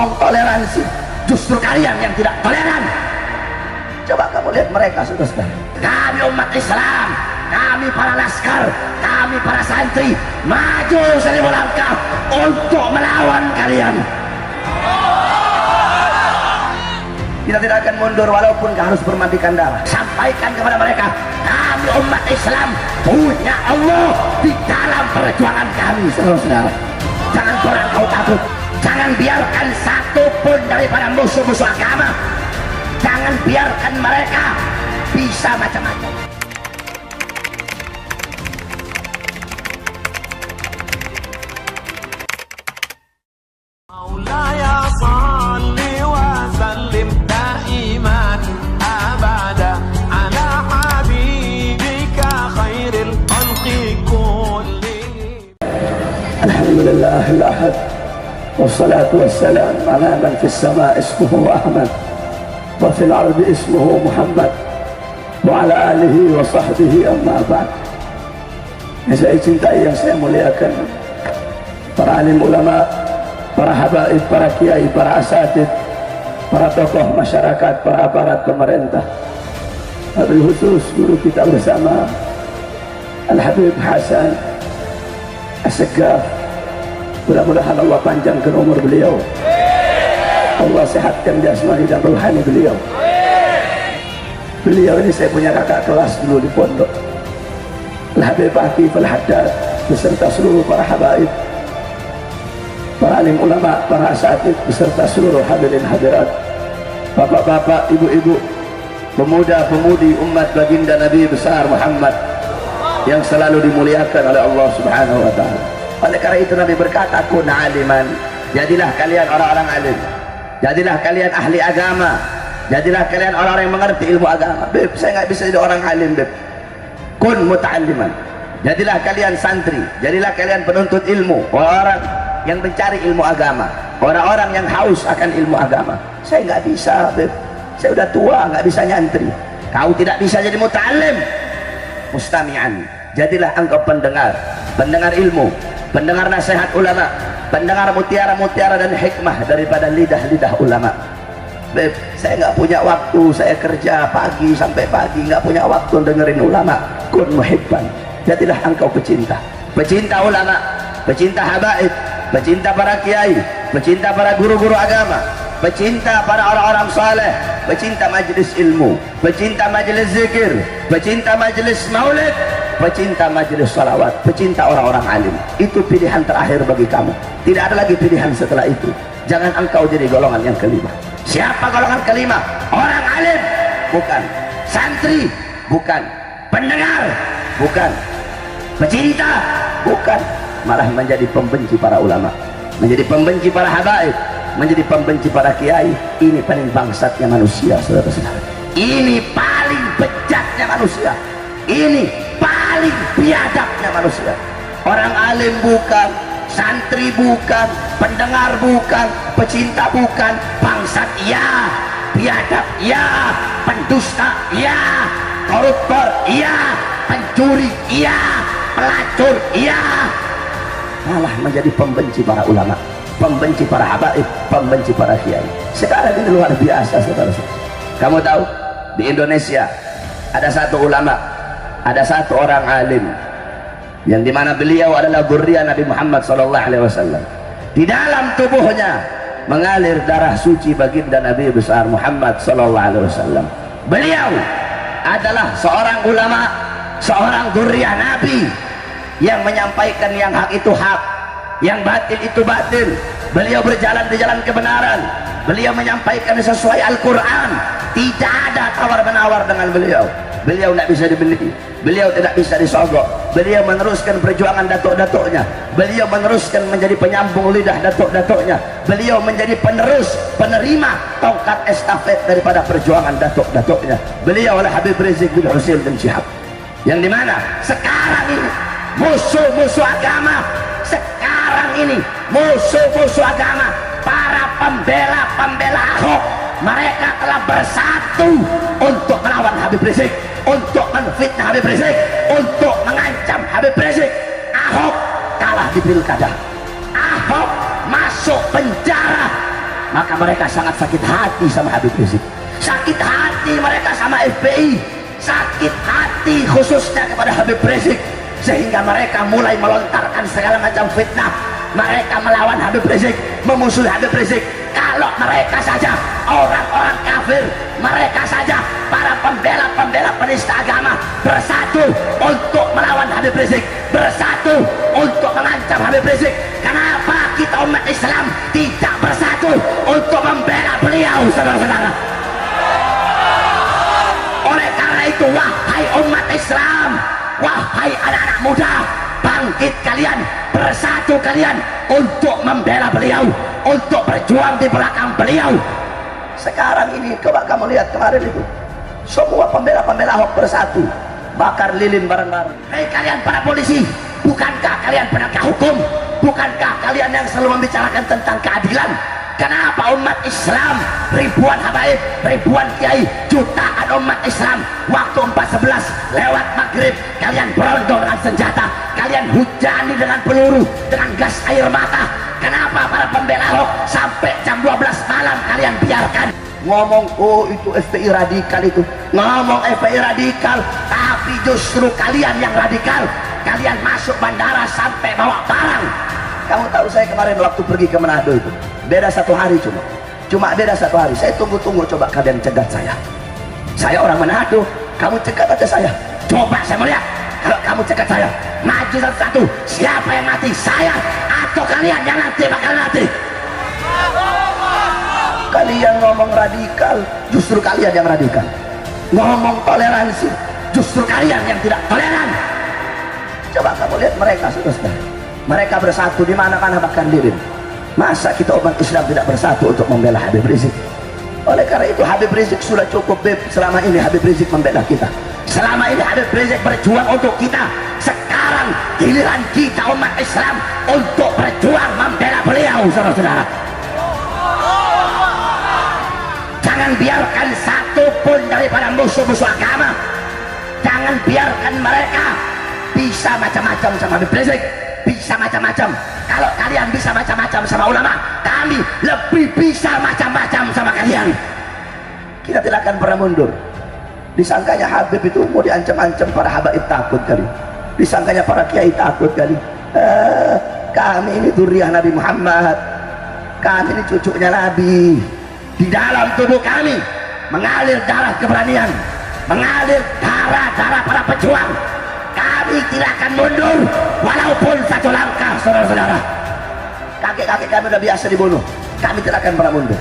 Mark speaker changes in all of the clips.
Speaker 1: ngomong toleransi, justru kalian yang tidak toleran. Coba kamu lihat mereka, saudara-saudara. Kami umat Islam, kami para laskar, kami para santri maju 1000 langkah untuk melawan kalian. Kita tidak akan mundur walaupun harus bermandikan darah. Sampaikan kepada mereka, kami umat Islam punya Allah di dalam perjuangan kami, saudara-saudara. Jangan pernah kau takut. Jangan biarkan satupun daripada musuh-musuh agama, jangan biarkan mereka bisa macam-macam. Alhamdulillah al-ahad wassalatu wassalam ala man fis sama ismuhu Ahmad wa fil ardi ismuhu Muhammad wa ala alihi wa sahbihi amma ba'd. Yang saya cintai, yang saya muliakan, para alim ulama, para habaib, para kiai, para asatid, para tokoh masyarakat, para aparat pemerintah, wabil khusus guru kita bersama Al-Habib Hasan As-Saggaf. Mudah-mudahan Allah panjangkan umur beliau, Allah sehatkan jasmani dan rohani beliau. Beliau ini saya punya kakak kelas dulu di pondok, Al-Habib Aqif Al-Haddad, beserta seluruh para habaib, para alim ulama, para asatid, beserta seluruh hadirin hadirat, bapak-bapak, ibu-ibu, pemuda-pemudi umat baginda Nabi besar Muhammad yang selalu dimuliakan oleh Allah Subhanahu wa ta'ala. Oleh karena itu Nabi berkata, kun aliman, jadilah kalian orang-orang alim, jadilah kalian ahli agama, jadilah kalian orang-orang yang mengerti ilmu agama. Beb, saya nggak bisa jadi orang alim, beb. Kun muta'alliman, jadilah kalian santri, jadilah kalian penuntut ilmu, orang yang mencari ilmu agama, orang-orang yang haus akan ilmu agama. Saya nggak bisa, beb, saya udah tua, nggak bisa nyantri. Kau tidak bisa jadi muta'allim. Mustami'an, jadilah engkau pendengar, pendengar ilmu, pendengar nasihat ulama, pendengar mutiara-mutiara dan hikmah daripada lidah-lidah ulama. Beb, saya nggak punya waktu, saya kerja pagi sampai pagi, nggak punya waktu dengerin ulama. Kun muhibban, jadilah engkau pecinta, pecinta ulama, pecinta habaib, pecinta para kiai, pecinta para guru-guru agama, pecinta para orang-orang saleh, pecinta majelis ilmu, pecinta majelis zikir, pecinta majelis maulid, pecinta majelis salawat, pecinta orang-orang alim. Itu pilihan terakhir bagi kamu, tidak ada lagi pilihan setelah itu. Jangan engkau jadi golongan yang kelima. Siapa golongan kelima? Orang alim, bukan. Santri, bukan. Pendengar, bukan. Pecinta, bukan. Malah menjadi pembenci para ulama, menjadi pembenci para habaib, menjadi pembenci para kiai. Ini paling bangsatnya manusia, saudara-saudara. Ini paling bejatnya manusia, ini paling biadabnya manusia. Orang alim bukan, santri bukan, pendengar bukan, pecinta bukan, bangsat ya, biadab ya, pendusta ya, koruptor iya, pencuri iya, pelacur iya. Malah menjadi pembenci para ulama, pembenci para habaib, pembenci para kiai. Sekarang ini luar biasa, saudara-saudara. Kamu tahu di Indonesia ada satu ulama, ada satu orang alim yang dimana beliau adalah dzurriyyah Nabi Muhammad SAW. Di dalam tubuhnya mengalir darah suci baginda Nabi besar Muhammad SAW. Beliau adalah seorang ulama, seorang dzurriyyah Nabi yang menyampaikan yang hak itu hak, yang batil itu batil. Beliau berjalan di jalan kebenaran, beliau menyampaikan sesuai Al-Quran. Tidak ada tawar-menawar dengan beliau. Beliau tidak bisa dibeli, beliau tidak bisa disogok. Beliau meneruskan perjuangan datuk-datuknya, beliau meneruskan menjadi penyambung lidah datuk-datuknya. Beliau menjadi penerus, penerima tongkat estafet daripada perjuangan datuk-datuknya. Beliau adalah Habib Rizik bin Husain bin Syihab, yang dimana sekarang ini musuh-musuh agama, sekarang ini musuh-musuh agama, para pembela-pembela Ahok, mereka telah bersatu untuk melawan Habib Rizik, untuk menfitnah Habib Rizik, untuk mengancam Habib Rizik. Ahok kalah di pilkada, Ahok masuk penjara maka mereka sangat sakit hati sama Habib Rizik, sakit hati mereka sama FPI, sakit hati khususnya kepada Habib Rizik, sehingga mereka mulai melontarkan segala macam fitnah. Mereka melawan Habib Rizik, memusuhi Habib Rizik. Kalau mereka saja orang-orang kafir, mereka saja para pembela-pembela penista agama bersatu untuk melawan Habib Rizik, bersatu untuk mengancam Habib Rizik, kenapa kita umat Islam tidak bersatu untuk membela beliau, saudara-saudara? Oleh karena itu, wahai umat Islam, wahai anak-anak muda, bangkit kalian, bersatu kalian untuk membela beliau, untuk berjuang di belakang beliau. Sekarang ini coba kamu lihat, kemarin itu semua pembela-pembela Ahok bersatu bakar lilin bareng-bareng. Hei kalian para polisi, bukankah kalian penegak hukum? Bukankah kalian yang selalu membicarakan tentang keadilan? Kenapa umat Islam, ribuan habaib, ribuan kiai, jutaan umat Islam waktu 4.11 lewat maghrib kalian berondong dengan senjata, kalian hujani dengan peluru, dengan gas air mata? Kenapa para pembela Ahok sampai jam 12 malam kalian biarkan? Ngomong, oh itu FPI radikal, itu ngomong FPI radikal, tapi justru kalian yang radikal. Kalian masuk bandara sampai bawa barang. Kamu tahu saya kemarin waktu pergi ke Manado itu beda 1 hari, cuma beda 1 hari. Saya tunggu-tunggu, coba kalian cegat saya. Saya orang Manado, kamu cegat aja saya. Coba saya melihat, kalau kamu cegat saya, maju satu-satu, siapa yang mati, saya atau kalian yang nanti bakal mati? Kalian ngomong radikal, justru kalian yang radikal. Ngomong toleransi, justru kalian yang tidak toleran. Coba kamu lihat mereka, saudara-saudara, mereka bersatu di mana-mana bahkan lilin. Masa kita umat Islam tidak bersatu untuk membela Habib Rizik? Oleh karena itu Habib Rizik sudah cukup, Beb. Selama ini Habib Rizik membela kita, selama ini Habib Rizik berjuang untuk kita. Sekarang giliran kita umat Islam untuk berjuang membela beliau, saudara-saudara. Jangan biarkan satu pun daripada musuh-musuh agama, jangan biarkan mereka bisa macam-macam sama Habib Rizik, bisa macam-macam. Kalau kalian bisa macam-macam sama ulama, kami lebih bisa macam-macam sama kalian. Kita tidak akan pernah mundur. Disangkanya Habib itu mau diancam-ancam, para habaib takut kali. Disangkanya para kiai takut kali. Kami ini zuriyah Nabi Muhammad, kami ini cucunya Nabi. Di dalam tubuh kami mengalir darah keberanian, mengalir darah-darah para pejuang. Kami tidak akan mundur walaupun 1 langkah, saudara-saudara. Kakek-kakek kami sudah biasa dibunuh, kami tidak akan pernah mundur.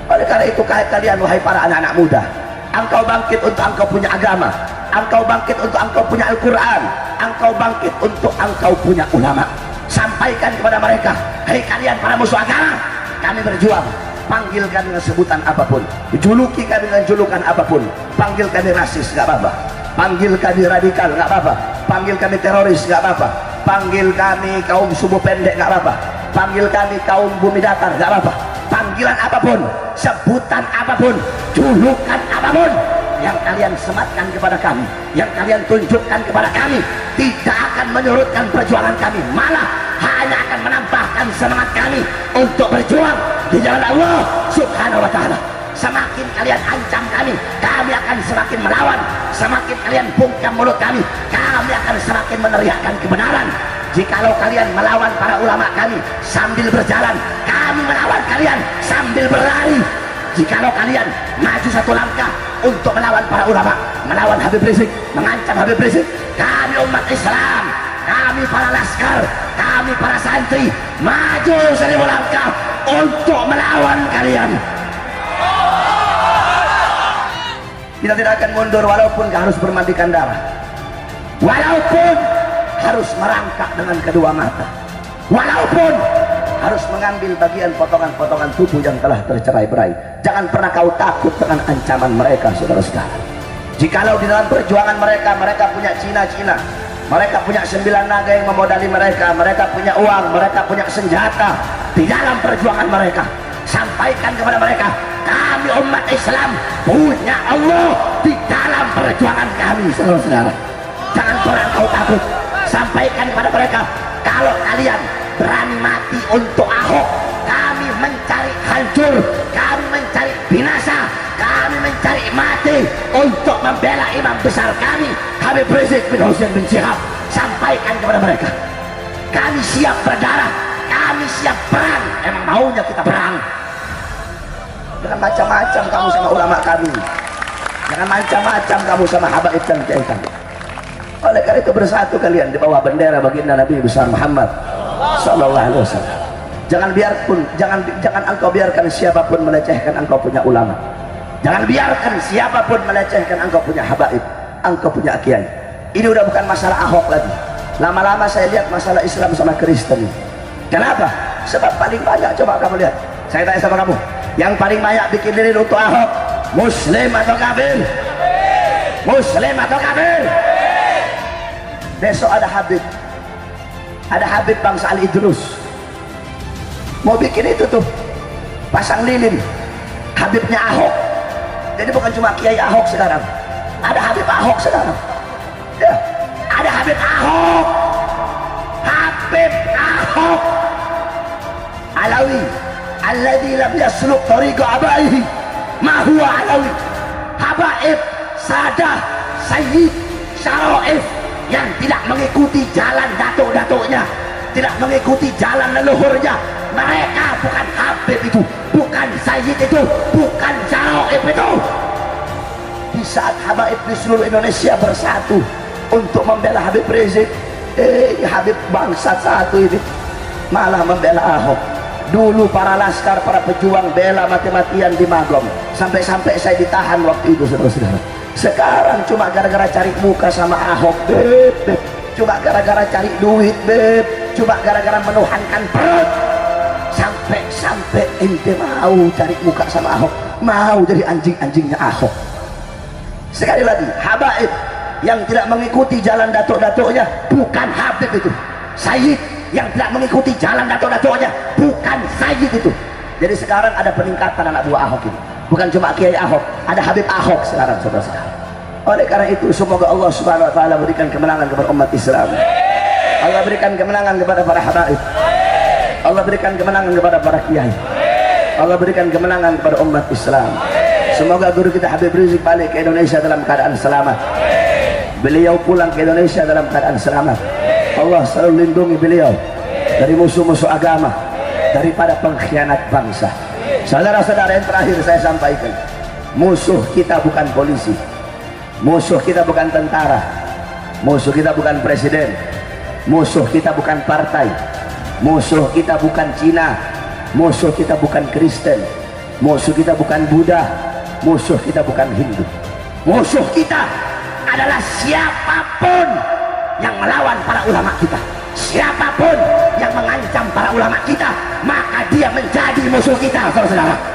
Speaker 1: Oleh karena itu kalian, wahai para anak-anak muda, engkau bangkit untuk engkau punya agama, engkau bangkit untuk engkau punya Al-Quran, engkau bangkit untuk engkau punya ulama. Sampaikan kepada mereka, hei kalian para musuh agama, kami berjuang. Panggil kami dengan sebutan apapun, juluki kami dengan julukan apapun, panggil kami rasis nggak apa-apa, panggil kami radikal nggak apa-apa, panggil kami teroris nggak apa-apa, panggil kami kaum subuh pendek nggak apa-apa, panggil kami kaum bumi datar nggak apa-apa. Panggilan apapun, sebutan apapun, julukan apapun yang kalian sematkan kepada kami, yang kalian tunjukkan kepada kami, tidak akan menyurutkan perjuangan kami, malah hanya akan menambahkan semangat kami untuk berjuang di jalan Allah Subhanahu wa ta'ala. Semakin kalian ancam kami, kami akan semakin melawan. Semakin kalian bungkam mulut kami, kami akan semakin meneriakkan kebenaran. Jikalau kalian melawan para ulama kami sambil berjalan, kami melawan kalian sambil berlari. Jikalau kalian maju 1 langkah untuk melawan para ulama, melawan Habib Rizik, mengancam Habib Rizik, kami umat Islam, kami para laskar, kami para santri maju 1000 langkah untuk melawan kalian. Kita tidak akan mundur walaupun harus bermandikan darah, walaupun harus merangkak dengan kedua mata, walaupun harus mengambil bagian potongan-potongan tubuh yang telah tercerai-berai. Jangan pernah kau takut dengan ancaman mereka, saudara-saudara. Jikalau di dalam perjuangan mereka, mereka punya Cina-Cina, mereka punya 9 naga yang memodali mereka, mereka punya uang, mereka punya senjata. Di dalam perjuangan mereka, sampaikan kepada mereka, kami umat Islam punya Allah di dalam perjuangan kami, saudara-saudara. Jangan pernah kau takut. Sampaikan kepada mereka, kalau kalian berani mati untuk Ahok, kami mencari hancur, kami mencari binasa, kami mencari mati untuk membela imam besar kami Habib Rizik bin Hussein bin Syihab. Sampaikan kepada mereka, kami siap berdarah, kami siap perang. Emang maunya kita perang? Jangan macam-macam kamu sama ulama kami, jangan macam-macam kamu sama habaib dan kiai kami. Oleh karena itu bersatu kalian di bawah bendera baginda Nabi besar Muhammad sallallahu alaihi wasallam. Jangan engkau biarkan siapapun melecehkan engkau punya ulama. Jangan biarkan siapapun melecehkan engkau punya habaib, engkau punya kiai. Ini udah bukan masalah Ahok lagi. Lama-lama saya lihat masalah Islam sama Kristen. Kenapa? Sebab paling banyak, coba kamu lihat, saya tanya sama kamu, yang paling banyak bikin diri untuk Ahok, Muslim atau kafir? Muslim atau kafir? Besok ada Habib bangsa Ali Idrus mau bikin itu tuh, pasang lilin Habibnya Ahok. Jadi bukan cuma Kiai Ahok sekarang, ada Habib Ahok sekarang ya, ada Habib Ahok, Habib Ahok Alawi alladzi lam yasluk tariqa abaihi ma huwa alawi. Habaib, Sadah, Sayyid, Syaraif yang tidak mengikuti jalan datuk-datuknya, tidak mengikuti jalan leluhurnya, mereka bukan Habib itu, bukan Sayyid itu, bukan Syaraif itu. Di saat habaib di seluruh Indonesia bersatu untuk membela Habib Rizik, Habib bangsat satu ini malah membela Ahok. Dulu para laskar, para pejuang bela mati-matian di Magom, sampai-sampai saya ditahan waktu itu, saudara-saudara. Sekarang cuma gara-gara cari muka sama Ahok, beb. Cuma gara-gara cari duit, beb. Cuma gara-gara menuhankan perut. Sampai ente mau cari muka sama Ahok, mau jadi anjing-anjingnya Ahok. Sekali lagi, habaib yang tidak mengikuti jalan datuk-datuknya bukan Habib itu. Sayyid yang tidak mengikuti jalan datuk-datuknya bukan Sayyid itu. Jadi sekarang ada peningkatan anak buah Ahok ini, bukan cuma Kiai Ahok, ada Habib Ahok sekarang, saudara-saudara. Oleh karena itu semoga Allah subhanahu wa ta'ala berikan kemenangan kepada umat Islam. Allah berikan kemenangan kepada para habaib, Allah berikan kemenangan kepada para kiai, Allah berikan kemenangan kepada umat Islam. Semoga guru kita Habib Rizik balik ke Indonesia dalam keadaan selamat, beliau pulang ke Indonesia dalam keadaan selamat. Allah selalu lindungi beliau dari musuh-musuh agama, daripada pengkhianat bangsa. Saudara-saudara, yang terakhir saya sampaikan, musuh kita bukan polisi, musuh kita bukan tentara, musuh kita bukan presiden, musuh kita bukan partai, musuh kita bukan Cina, musuh kita bukan Kristen, musuh kita bukan Buddha, musuh kita bukan Hindu. Musuh kita adalah siapapun yang melawan para ulama kita, siapapun yang mengancam para ulama kita, maka dia menjadi musuh kita, saudara-saudara.